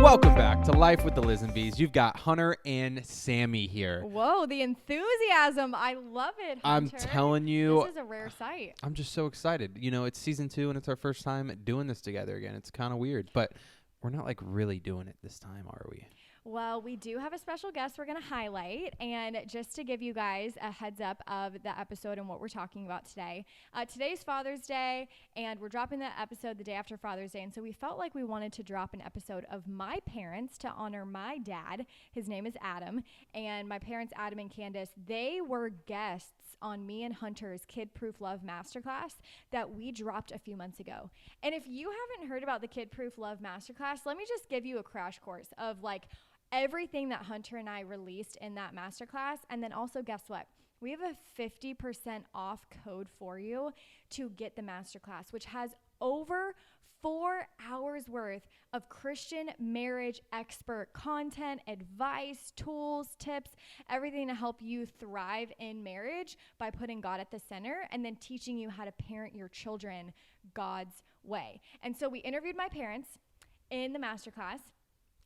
Welcome back to Life with the Lisenbees. You've got Hunter and Sammy here. Whoa, the enthusiasm. I love it, Hunter. I'm telling you. This is a rare sight. I'm just so excited. You know, it's season 2 and it's our first time doing this together again. It's kind of weird, but we're not like really doing it this time, are we? Well, we do have a special guest we're going to highlight. And just to give you guys a heads up of the episode and what we're talking about today, today's Father's Day, and we're dropping the episode the day after Father's Day. And so we felt like we wanted to drop an episode of my parents to honor my dad. His name is Adam. And my parents, Adam and Candice, they were guests on me and Hunter's Kid Proof Love Masterclass that we dropped a few months ago. And if you haven't heard about the Kid Proof Love Masterclass, let me just give you a crash course of like everything that Hunter and I released in that masterclass. And then also, guess what? We have a 50% off code for you to get the masterclass, which has over 4 hours worth of Christian marriage expert content, advice, tools, tips, everything to help you thrive in marriage by putting God at the center and then teaching you how to parent your children God's way. And so we interviewed my parents in the masterclass.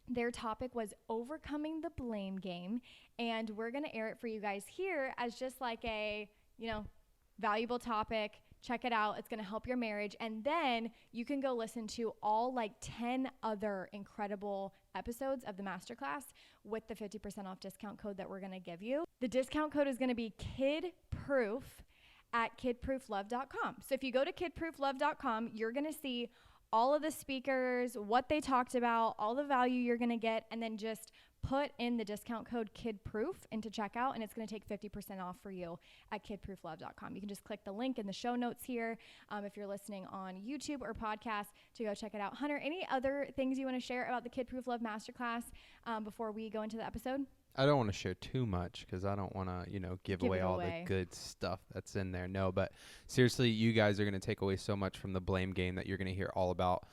Their topic was overcoming the blame game, and we're going to air it for you guys here as just like a, valuable topic. Check it out. It's going to help your marriage. And then you can go listen to all like 10 other incredible episodes of the masterclass with the 50% off discount code that we're going to give you. The discount code is going to be KidProof at kidprooflove.com. So if you go to kidprooflove.com, you're going to see all of the speakers, what they talked about, all the value you're going to get, and then just put in the discount code KidProof into checkout, and it's going to take 50% off for you at kidprooflove.com. You can just click the link in the show notes here if you're listening on YouTube or podcast to go check it out. Hunter, any other things you want to share about the Kid Proof Love Masterclass before we go into the episode? I don't want to share too much because I don't want to, give away all the good stuff that's in there. No, but seriously, you guys are going to take away so much from the blame game that you're going to hear all about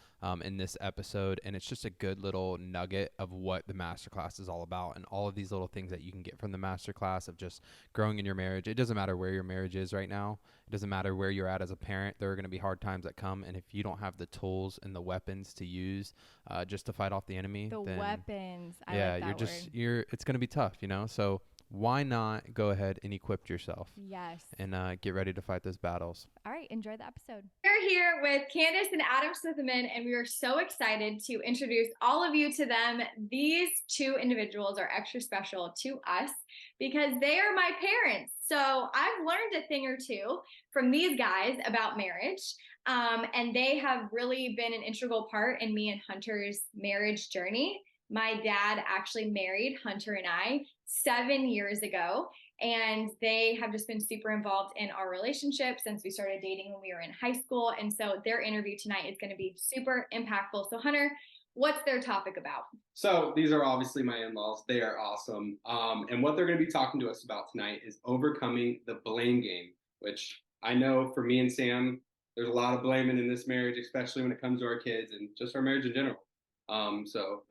in this episode. And it's just a good little nugget of what the masterclass is all about and all of these little things that you can get from the masterclass of just growing in your marriage. It doesn't matter where your marriage is right now. It doesn't matter where you're at as a parent. There are going to be hard times that come. And if you don't have the tools and the weapons to use just to fight off the enemy, then weapons. Like it's going to be tough, So why not go ahead and equip yourself? Yes. And get ready to fight those battles. All right. Enjoy the episode. We're here with Candice and Adam Smithyman, and we are so excited to introduce all of you to them. These two individuals are extra special to us because they are my parents. So I've learned a thing or two from these guys about marriage. And they have really been an integral part in me and Hunter's marriage journey. My dad actually married Hunter and I 7 years ago, and they have just been super involved in our relationship since we started dating when we were in high school. And so their interview tonight is going to be super impactful. So Hunter, what's their topic about? So these are obviously my in-laws. They are awesome. And what they're going to be talking to us about tonight is overcoming the blame game, which I know for me and Sam, there's a lot of blaming in this marriage, especially when it comes to our kids and just our marriage in general.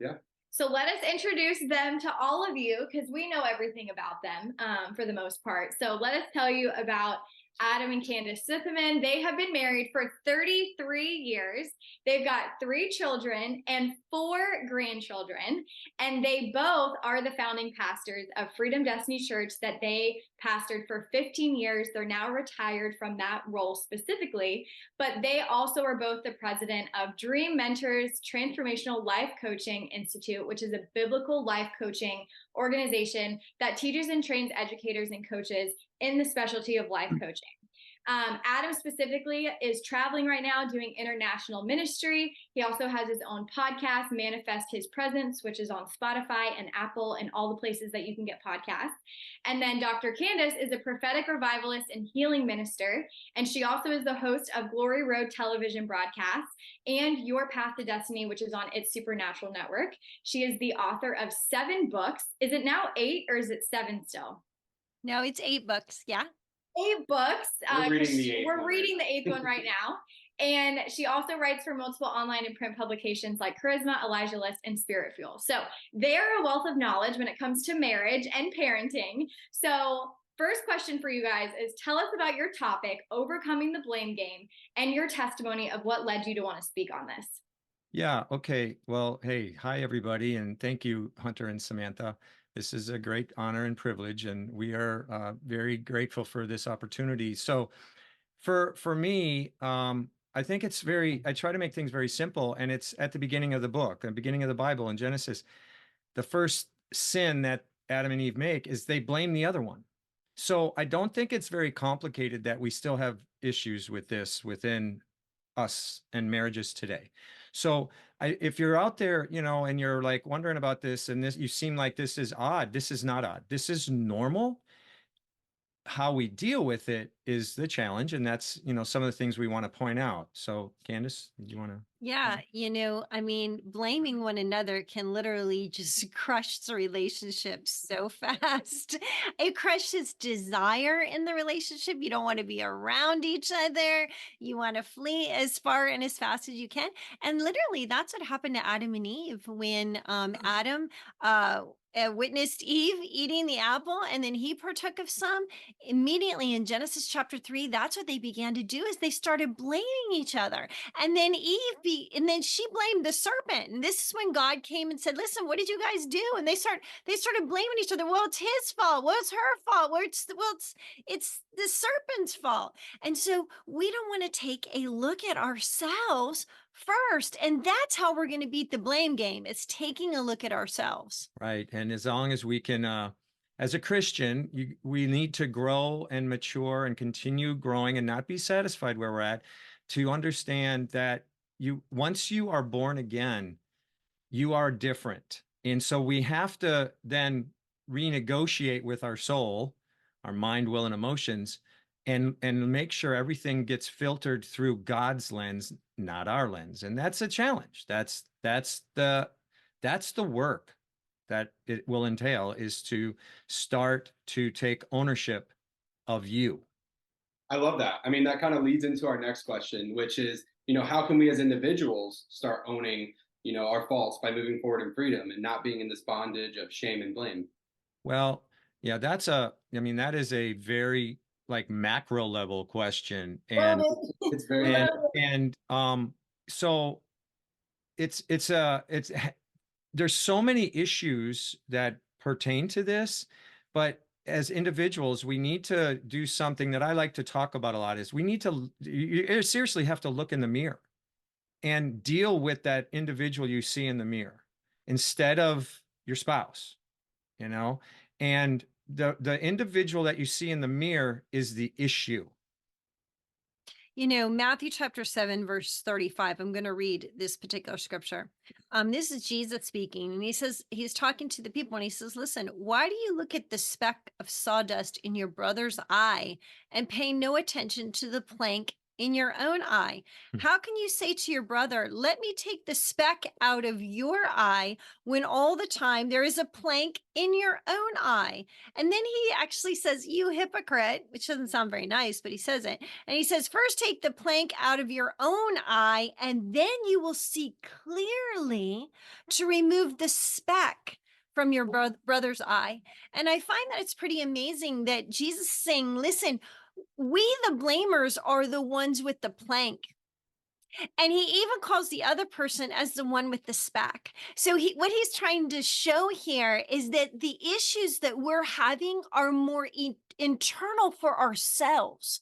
Yeah. So let us introduce them to all of you because we know everything about them for the most part. So let us tell you about Adam and Candice Smithyman. They have been married for 33 years. They've got 3 children and 4 grandchildren, and they both are the founding pastors of Freedom Destiny Church that they pastored for 15 years. They're now retired from that role specifically, but they also are both the president of Dream Mentors Transformational Life Coaching Institute, which is a biblical life coaching organization that teaches and trains educators and coaches in the specialty of life coaching. Adam specifically is traveling right now doing international ministry. He also has his own podcast, Manifest His Presence, which is on Spotify and Apple and all the places that you can get podcasts. And then Dr. Candice is a prophetic revivalist and healing minister. And she also is the host of Glory Road television broadcasts and Your Path to Destiny, which is on its Supernatural network. She is the author of 7 books. Is it now 8 or is it 7 still? No, it's 8 books. Yeah. 8 books. We're reading the 8th one right now. And she also writes for multiple online and print publications like Charisma, Elijah List, and Spirit Fuel. So they're a wealth of knowledge when it comes to marriage and parenting. So first question for you guys is tell us about your topic, overcoming the blame game, and your testimony of what led you to want to speak on this. Yeah. Okay. Well, hey, hi, everybody. And thank you, Hunter and Samantha. This is a great honor and privilege, and we are very grateful for this opportunity. So for me, I think I try to make things very simple, and it's at the beginning of the book, the beginning of the Bible in Genesis. The first sin that Adam and Eve make is they blame the other one. So I don't think it's very complicated that we still have issues with this within us and marriages today. So if you're out there, and you're like wondering about this and this, you seem like this is odd. This is not odd. This is normal. How we deal with it is the challenge. And that's, some of the things we want to point out. So Candice, do you want to? Yeah, I mean, blaming one another can literally just crush the relationship so fast. It crushes desire in the relationship. You don't want to be around each other. You want to flee as far and as fast as you can. And literally, that's what happened to Adam and Eve when Adam witnessed Eve eating the apple, and then he partook of some. Immediately in Genesis chapter 3, that's what they began to do, is they started blaming each other. And then and then she blamed the serpent. And this is when God came and said, listen, what did you guys do? And they started blaming each other. Well, it's his fault. Well, it's her fault. It's the serpent's fault. And so we don't want to take a look at ourselves first. And that's how we're going to beat the blame game. It's taking a look at ourselves. Right. And as long as we can, as a Christian, we need to grow and mature and continue growing and not be satisfied where we're at, to understand that once you are born again, you are different. And so we have to then renegotiate with our soul, our mind, will, and emotions, and make sure everything gets filtered through God's lens, not our lens. And that's a challenge. That's the work that it will entail, is to start to take ownership of you. I love that. I mean, that kind of leads into our next question, which is, how can we as individuals start owning, our faults by moving forward in freedom and not being in this bondage of shame and blame? Well, yeah, that is a very like macro level question. And it's very so it's there's so many issues that pertain to this, but as individuals, we need to do something that I like to talk about a lot. Is you seriously have to look in the mirror and deal with that individual you see in the mirror instead of your spouse, and the individual that you see in the mirror is the issue. Matthew chapter 7, verse 35, I'm going to read this particular scripture. This is Jesus speaking, and he's talking to the people, and he says, listen, why do you look at the speck of sawdust in your brother's eye and pay no attention to the plank in your own eye? How can you say to your brother, let me take the speck out of your eye, when all the time there is a plank in your own eye? And then he actually says, you hypocrite, which doesn't sound very nice, but he says it. And he says, first take the plank out of your own eye, and then you will see clearly to remove the speck from your brother's eye. And I find that it's pretty amazing that Jesus is saying, listen, we, the blamers, are the ones with the plank. And he even calls the other person as the one with the speck. So what he's trying to show here is that the issues that we're having are more internal for ourselves.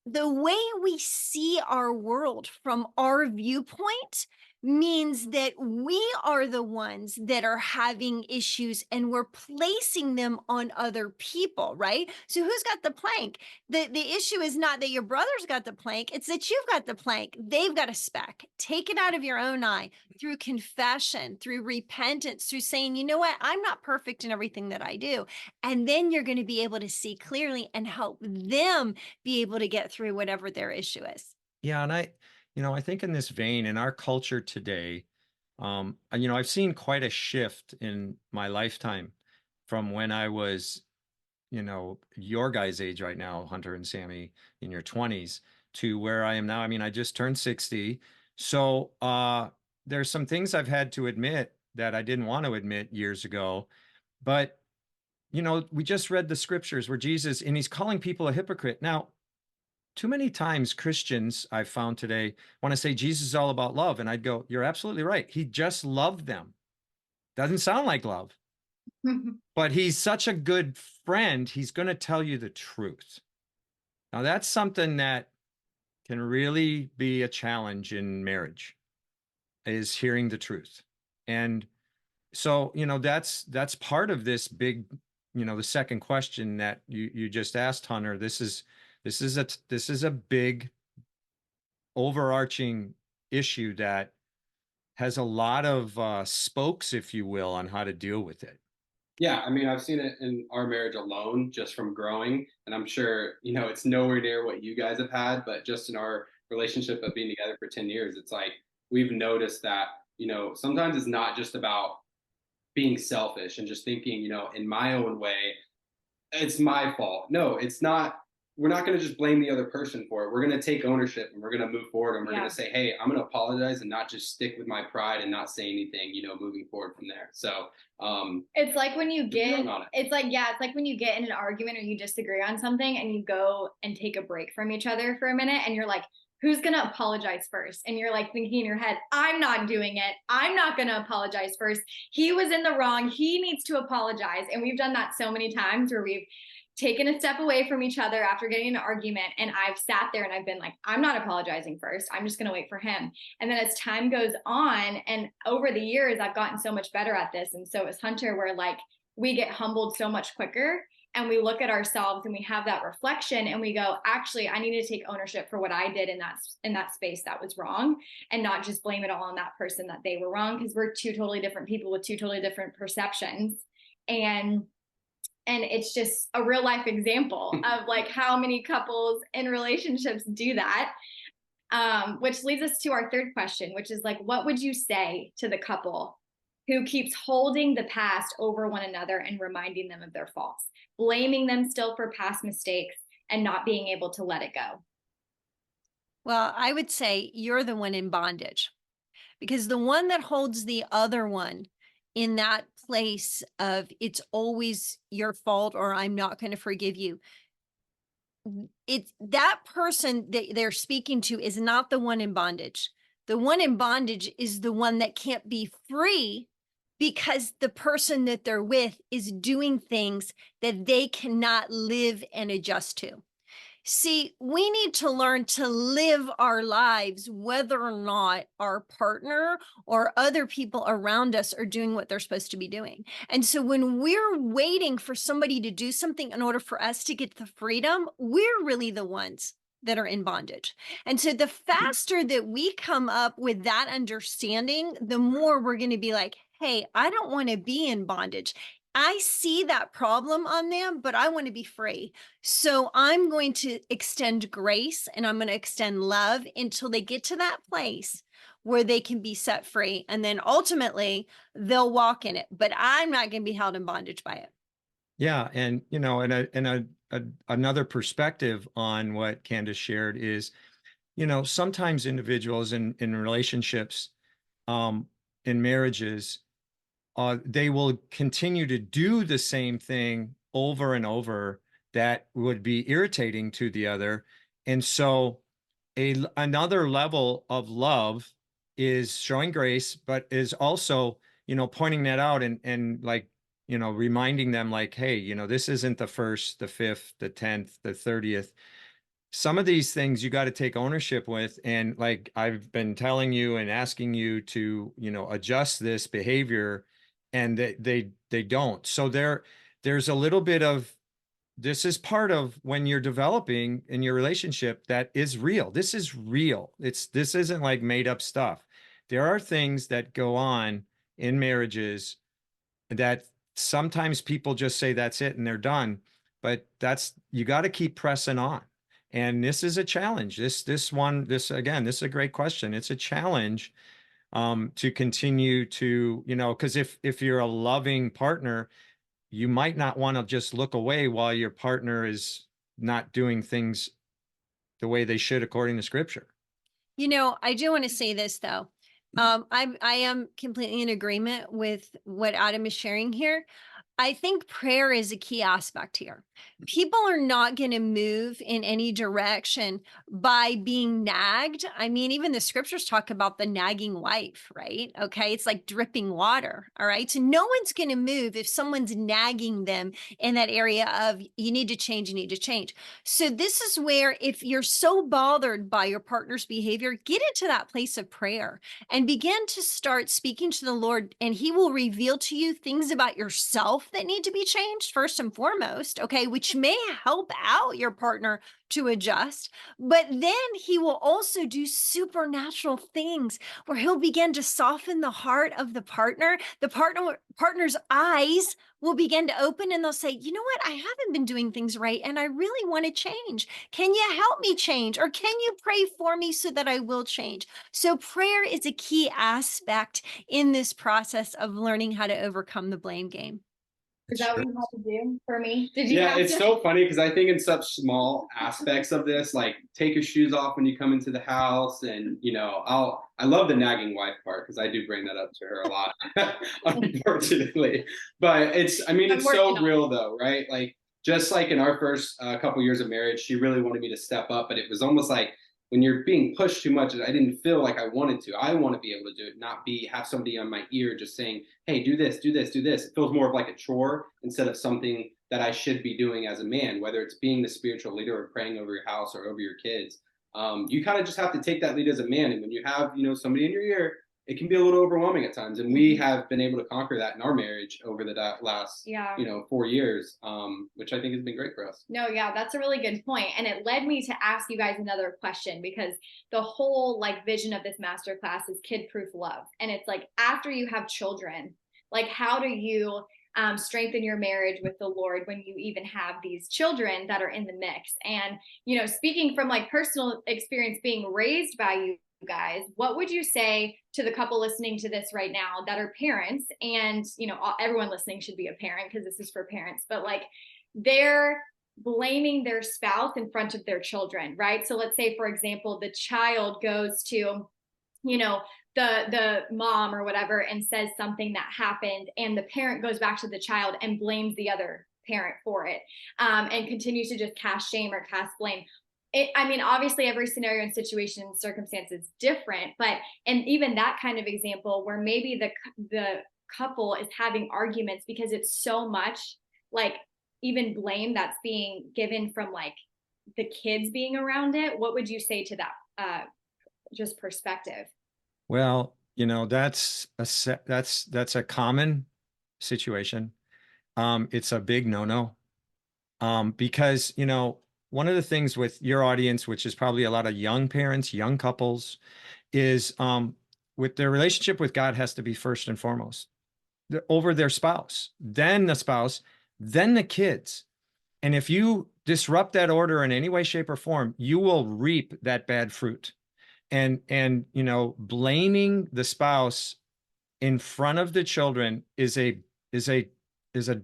The way we see our world from our viewpoint means that we are the ones that are having issues, and we're placing them on other people, right? So who's got the plank? The issue is not that your brother's got the plank, it's that you've got the plank. They've got a speck. Take it out of your own eye through confession, through repentance, through saying, you know what, I'm not perfect in everything that I do. And then you're going to be able to see clearly and help them be able to get through whatever their issue is. Yeah. And I think in this vein, in our culture today, I've seen quite a shift in my lifetime from when I was, your guys' age right now, Hunter and Sammy, in your 20s, to where I am now. I mean, I just turned 60. So there's some things I've had to admit that I didn't want to admit years ago. But, we just read the scriptures where Jesus, and he's calling people a hypocrite. Now, too many times Christians I've found today want to say Jesus is all about love. And I'd go, you're absolutely right. He just loved them. Doesn't sound like love, but he's such a good friend. He's going to tell you the truth. Now that's something that can really be a challenge in marriage, is hearing the truth. And so, that's part of this big, the second question that you just asked, Hunter. This is a big overarching issue that has a lot of spokes, if you will, on how to deal with it. Yeah, I mean, I've seen it in our marriage alone just from growing. And I'm sure, it's nowhere near what you guys have had, but just in our relationship of being together for 10 years, it's like we've noticed that, sometimes it's not just about being selfish and just thinking, in my own way, it's my fault. No, it's not. We're not going to just blame the other person for it. We're going to take ownership and we're going to move forward and we're going to say, hey, I'm going to apologize and not just stick with my pride and not say anything, moving forward from there. So it's like when you get, it's like when you get in an argument or you disagree on something and you go and take a break from each other for a minute and you're like, who's going to apologize first? And you're like thinking in your head, I'm not doing it. I'm not going to apologize first. He was in the wrong. He needs to apologize. And we've done that so many times where we've taken a step away from each other after getting an argument. And I've sat there and I've been like, I'm not apologizing first. I'm just going to wait for him. And then as time goes on and over the years, I've gotten so much better at this. And so as Hunter, where like we get humbled so much quicker and we look at ourselves and we have that reflection and we go, actually, I need to take ownership for what I did in that space that was wrong and not just blame it all on that person that they were wrong, because we're two totally different people with two totally different perceptions. And it's just a real life example of like how many couples in relationships do that. Which leads us to our third question, which is like, what would you say to the couple who keeps holding the past over one another and reminding them of their faults, blaming them still for past mistakes and not being able to let it go? Well, I would say you're the one in bondage, because the one that holds the other one in that place of it's always your fault or I'm not going to forgive you, it's that person that they're speaking to is not the one in bondage. The one in bondage is the one that can't be free because the person that they're with is doing things that they cannot live and adjust to. See, we need to learn to live our lives, whether or not our partner or other people around us are doing what they're supposed to be doing. And so when we're waiting for somebody to do something in order for us to get the freedom, we're really the ones that are in bondage. And so the faster that we come up with that understanding, the more we're going to be like, hey, I don't want to be in bondage. I see that problem on them, but I want to be free. So I'm going to extend grace and I'm going to extend love until they get to that place where they can be set free. And then ultimately they'll walk in it, but I'm not going to be held in bondage by it. Yeah. And, another perspective on what Candice shared is, sometimes individuals in relationships, in marriages, they will continue to do the same thing over and over that would be irritating to the other. And so another level of love is showing grace, but is also, pointing that out and like, reminding them like, hey, this isn't the 1st, the 5th, the 10th, the 30th. Some of these things you got to take ownership with. And like I've been telling you and asking you to, adjust this behavior, and they don't. So there's a little bit of, this is part of when you're developing in your relationship that is real. This is real. This isn't like made up stuff. There are things that go on in marriages that sometimes people just say that's it and they're done, but you got to keep pressing on. And this is a challenge. This is a great question. It's a challenge to continue to, because if you're a loving partner, you might not want to just look away while your partner is not doing things the way they should according to scripture. I do want to say this though. I am completely in agreement with what Adam is sharing here. I think prayer is a key aspect here. People are not going to move in any direction by being nagged. I mean, even the scriptures talk about the nagging wife, right? Okay. It's like dripping water. All right. So no one's going to move if someone's nagging them in that area of you need to change, you need to change. So this is where if you're so bothered by your partner's behavior, get into that place of prayer and begin to start speaking to the Lord, and he will reveal to you things about yourself that need to be changed first and foremost, okay, which may help out your partner to adjust. But then he will also do supernatural things where he'll begin to soften the heart of the partner. The partner's eyes will begin to open and they'll say, you know what? I haven't been doing things right and I really want to change. Can you help me change? Or can you pray for me so that I will change? So prayer is a key aspect in this process of learning how to overcome the blame game. Is that what you had to do for me? Did you? Yeah, it's so funny because I think in such small aspects of this, like take your shoes off when you come into the house, and I love the nagging wife part because I do bring that up to her a lot, unfortunately. But it's so real though, right? Like just like in our first couple years of marriage, she really wanted me to step up, but it was almost like when you're being pushed too much, I didn't feel like I wanted to. I want to be able to do it, not have somebody on my ear just saying, hey, do this, do this, do this. It feels more of like a chore instead of something that I should be doing as a man, whether it's being the spiritual leader or praying over your house or over your kids. You kind of just have to take that lead as a man. And when you have, somebody in your ear, it can be a little overwhelming at times. And we have been able to conquer that in our marriage over the last, 4 years, which I think has been great for us. No, yeah, that's a really good point. And it led me to ask you guys another question, because the whole vision of this masterclass is kid-proof love. And it's like, after you have children, how do you strengthen your marriage with the Lord when you even have these children that are in the mix? And, speaking from personal experience being raised by you guys, what would you say to the couple listening to this right now that are parents? And everyone listening should be a parent because this is for parents, but they're blaming their spouse in front of their children, right? So let's say, for example, the child goes to the mom or whatever and says something that happened, and the parent goes back to the child and blames the other parent for it, and continues to just cast shame or cast blame. Obviously every scenario and situation and circumstance is different, and even that kind of example where maybe the couple is having arguments because it's so much even blame that's being given from the kids being around it. What would you say to that just perspective? Well, that's a common situation. It's a big no-no, because one of the things with your audience, which is probably a lot of young parents, young couples, is with their relationship with God has to be first and foremost over their spouse, then the spouse, then the kids. And if you disrupt that order in any way, shape, or form, you will reap that bad fruit. And blaming the spouse in front of the children is a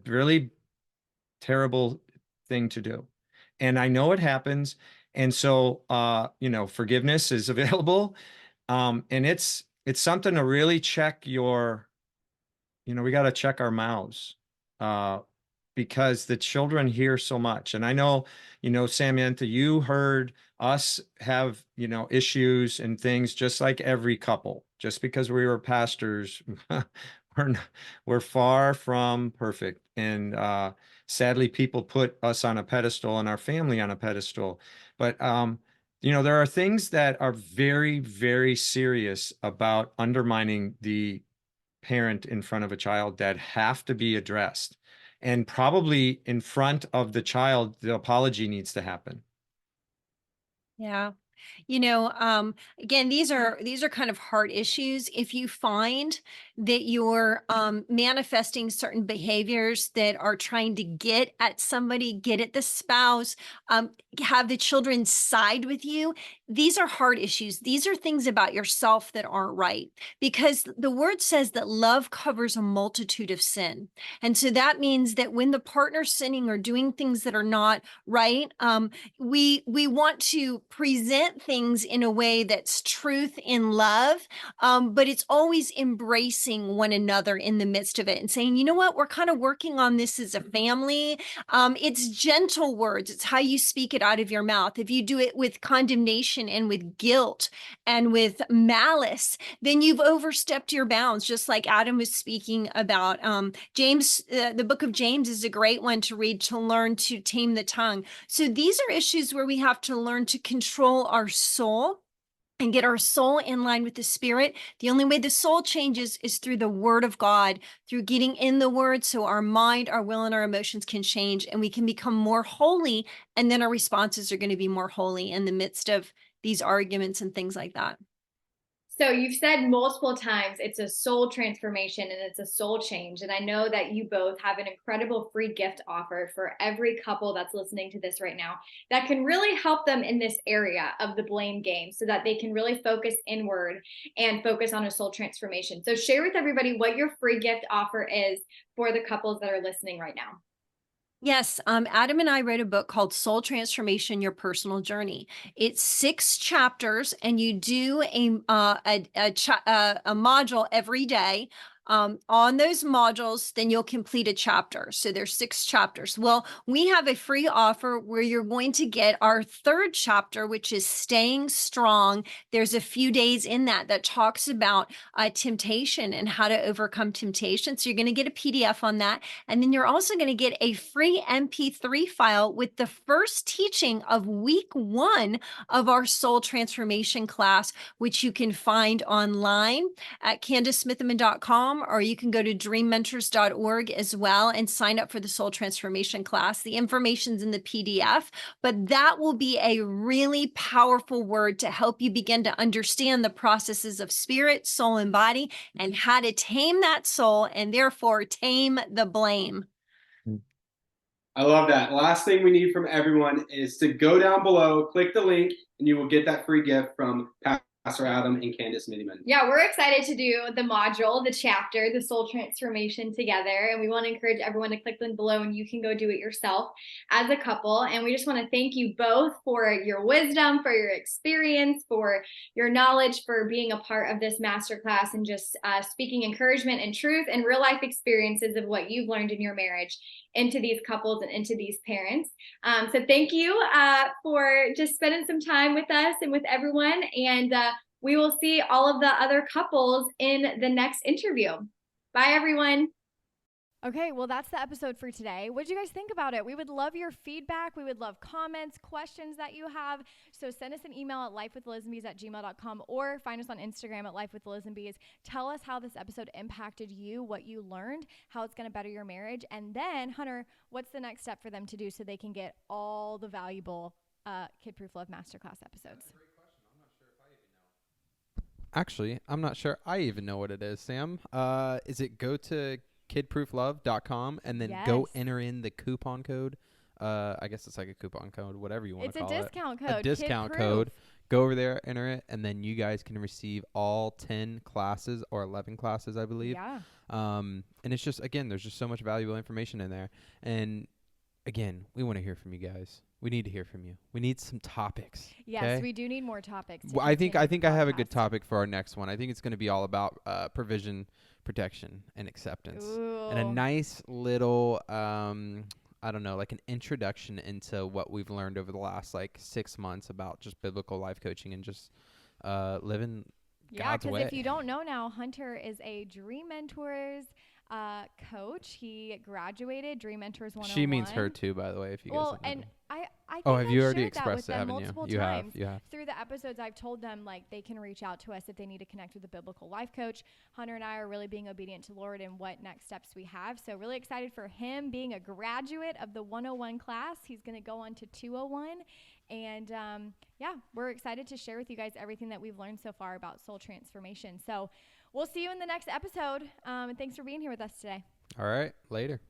really terrible thing to do. And I know it happens. And so, forgiveness is available. And it's something to really check we got to check our mouths, because the children hear so much. And I know, Samantha, you heard us have, issues and things just like every couple. Just because we were pastors, we're far from perfect. And sadly, people put us on a pedestal and our family on a pedestal. But, there are things that are very, very serious about undermining the parent in front of a child that have to be addressed. And probably in front of the child, the apology needs to happen. Yeah. Again, these are kind of hard issues. If you find that you're manifesting certain behaviors that are trying to get at somebody, get at the spouse, have the children side with you, these are hard issues. These are things about yourself that aren't right, because the word says that love covers a multitude of sin. And so that means that when the partner's sinning or doing things that are not right, we want to present at things in a way that's truth in love, but it's always embracing one another in the midst of it and saying, you know what, we're kind of working on this as a family. It's gentle words. It's how you speak it out of your mouth. If you do it with condemnation and with guilt and with malice, then you've overstepped your bounds, just like Adam was speaking about. James, the book of James is a great one to read to learn to tame the tongue. So these are issues where we have to learn to control our soul and get our soul in line with the Spirit. The only way the soul changes is through the Word of God, through getting in the Word so our mind, our will, and our emotions can change and we can become more holy. And then our responses are going to be more holy in the midst of these arguments and things like that. So you've said multiple times it's a soul transformation and it's a soul change. And I know that you both have an incredible free gift offer for every couple that's listening to this right now that can really help them in this area of the blame game so that they can really focus inward and focus on a soul transformation. So share with everybody what your free gift offer is for the couples that are listening right now. Yes, Adam and I wrote a book called Soul Transformation: Your Personal Journey. It's 6 chapters, and you do a module every day. On those modules, then you'll complete a chapter. So there's 6 chapters. Well, we have a free offer where you're going to get our 3rd chapter, which is Staying Strong. There's a few days in that talks about temptation and how to overcome temptation. So you're going to get a PDF on that. And then you're also going to get a free MP3 file with the first teaching of week 1 of our Soul Transformation class, which you can find online at CandiceSmithyman.com, or you can go to dreammentors.org as well and sign up for the Soul Transformation class. The information's in the PDF, but that will be a really powerful word to help you begin to understand the processes of spirit, soul, and body, and how to tame that soul and therefore tame the blame. I love that. Last thing we need from everyone is to go down below, click the link, and you will get that free gift from Pastor Adam and Candice Smithyman. Yeah, we're excited to do the module, the chapter, the soul transformation together. And we want to encourage everyone to click the link below and you can go do it yourself as a couple. And we just want to thank you both for your wisdom, for your experience, for your knowledge, for being a part of this masterclass and just speaking encouragement and truth and real life experiences of what you've learned in your marriage into these couples and into these parents. So thank you for just spending some time with us and with everyone. And we will see all of the other couples in the next interview. Bye, everyone. Okay, well, that's the episode for today. What did you guys think about it? We would love your feedback. We would love comments, questions that you have. So send us an email at lifewithlizandbees@gmail.com or find us on Instagram at lifewithlizandbees. Tell us how this episode impacted you, what you learned, how it's going to better your marriage. And then, Hunter, what's the next step for them to do so they can get all the valuable Kid Proof Love Masterclass episodes? Actually, I'm not sure I even know what it is, Sam. Is it go to kidprooflove.com and then go enter in the coupon code? I guess it's like a coupon code, whatever you want to call it. It's a discount code. A discount code. Go over there, enter it, and then you guys can receive all 10 classes or 11 classes, I believe. Yeah. And it's just, again, there's just so much valuable information in there. And again, we want to hear from you guys. We need to hear from you. We need some topics. Yes, we do need more topics. Well, I think I have a good topic for our next one. I think it's going to be all about provision, protection, and acceptance. Ooh. And a nice little, I don't know, like an introduction into what we've learned over the last 6 months about just biblical life coaching and just living God's way. Yeah, because if you don't know now, Hunter is a Dream Mentors coach. He graduated Dream Mentors 101. She means her too, by the way, if you guys don't know. And I think have you already shared that expressed with it, them haven't you? multiple You times. have. Through the episodes, I've told them they can reach out to us if they need to connect with a biblical life coach. Hunter and I are really being obedient to the Lord and what next steps we have. So really excited for him being a graduate of the 101 class. He's going to go on to 201. And we're excited to share with you guys everything that we've learned so far about soul transformation. So we'll see you in the next episode. And thanks for being here with us today. All right. Later.